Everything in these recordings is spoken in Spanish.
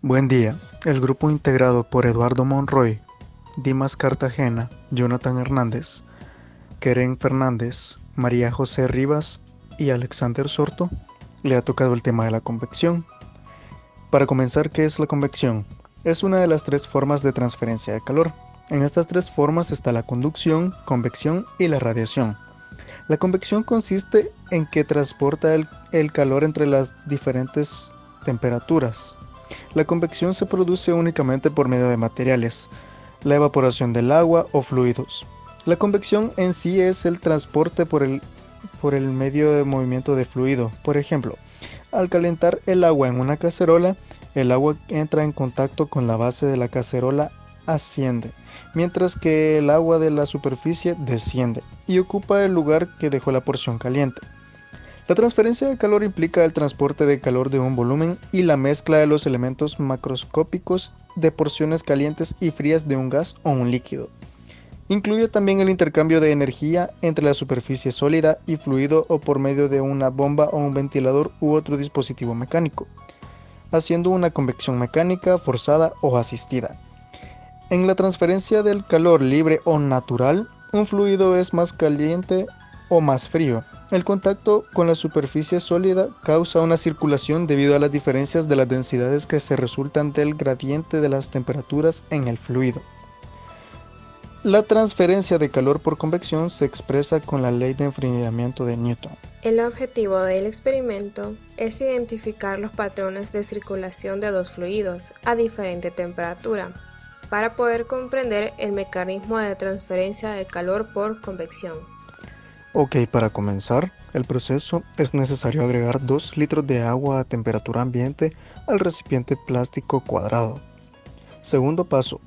Buen día. El grupo integrado por Eduardo Monroy, Dimas Cartagena, Jonathan Hernández, Keren Fernández, María José Rivas y Alexander Sorto le ha tocado el tema de la convección. Para comenzar, ¿qué es la convección? Es una de las tres formas de transferencia de calor. En estas tres formas está la conducción, convección y la radiación. La convección consiste en que transporta el calor entre las diferentes temperaturas. La convección se produce únicamente por medio de materiales, la evaporación del agua o fluidos. La convección en sí es el transporte por el medio de movimiento de fluido. Por ejemplo, al calentar el agua en una cacerola, el agua entra en contacto con la base de la cacerola, asciende, mientras que el agua de la superficie desciende y ocupa el lugar que dejó la porción caliente. La transferencia de calor implica el transporte de calor de un volumen y la mezcla de los elementos macroscópicos de porciones calientes y frías de un gas o un líquido. Incluye también el intercambio de energía entre la superficie sólida y fluido o por medio de una bomba o un ventilador u otro dispositivo mecánico, haciendo una convección mecánica, forzada o asistida. En la transferencia del calor libre o natural, un fluido es más caliente o más frío. El contacto con la superficie sólida causa una circulación debido a las diferencias de las densidades que se resultan del gradiente de las temperaturas en el fluido. La transferencia de calor por convección se expresa con la ley de enfriamiento de Newton. El objetivo del experimento es identificar los patrones de circulación de dos fluidos a diferente temperatura para poder comprender el mecanismo de transferencia de calor por convección. Ok, para comenzar el proceso es necesario agregar 2 litros de agua a temperatura ambiente al recipiente plástico cuadrado. Segundo paso,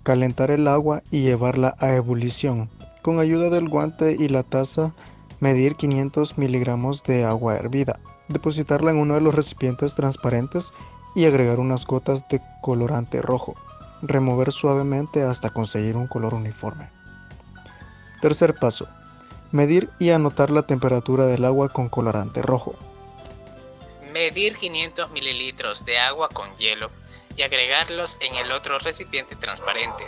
calentar el agua y llevarla a ebullición. Con ayuda del guante y la taza, medir 500 miligramos de agua hervida. Depositarla en uno de los recipientes transparentes y agregar unas gotas de colorante rojo. Remover suavemente hasta conseguir un color uniforme. Tercer paso, medir y anotar la temperatura del agua con colorante rojo. Medir 500 mililitros de agua con hielo y agregarlos en el otro recipiente transparente.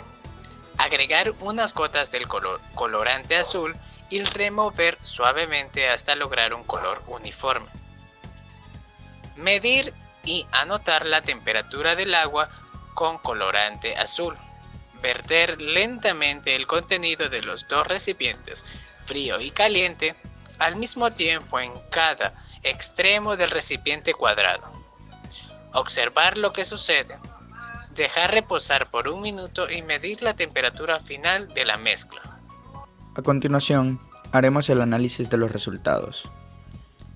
Agregar unas gotas del colorante azul y remover suavemente hasta lograr un color uniforme. Medir y anotar la temperatura del agua con colorante azul. Verter lentamente el contenido de los dos recipientes, frío y caliente, al mismo tiempo en cada extremo del recipiente cuadrado. Observar lo que sucede. Dejar reposar por un minuto y medir la temperatura final de la mezcla. A continuación, haremos el análisis de los resultados.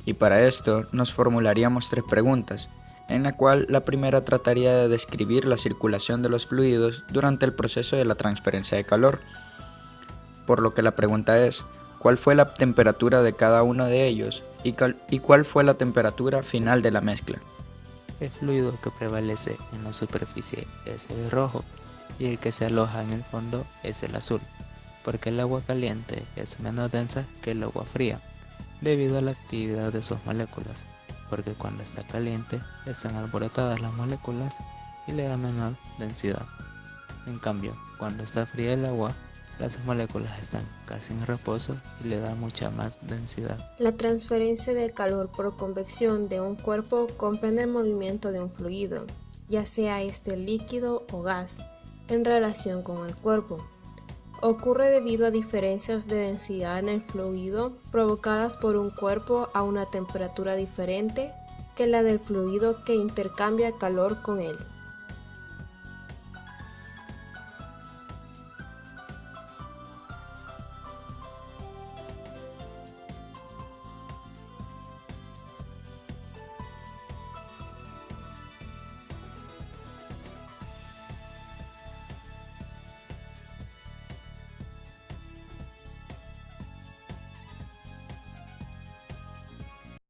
Y para esto nos formularíamos 3 preguntas, en la cual la primera trataría de describir la circulación de los fluidos durante el proceso de la transferencia de calor. Por lo que la pregunta es, ¿cuál fue la temperatura de cada uno de ellos y cuál fue la temperatura final de la mezcla? El fluido que prevalece en la superficie es el rojo y el que se aloja en el fondo es el azul, porque el agua caliente es menos densa que el agua fría, debido a la actividad de sus moléculas, porque cuando está caliente están alborotadas las moléculas y le da menor densidad. En cambio, cuando está fría el agua, las moléculas están casi en reposo y le da mucha más densidad. La transferencia de calor por convección de un cuerpo comprende el movimiento de un fluido, ya sea este líquido o gas, en relación con el cuerpo. Ocurre debido a diferencias de densidad en el fluido provocadas por un cuerpo a una temperatura diferente que la del fluido que intercambia calor con él.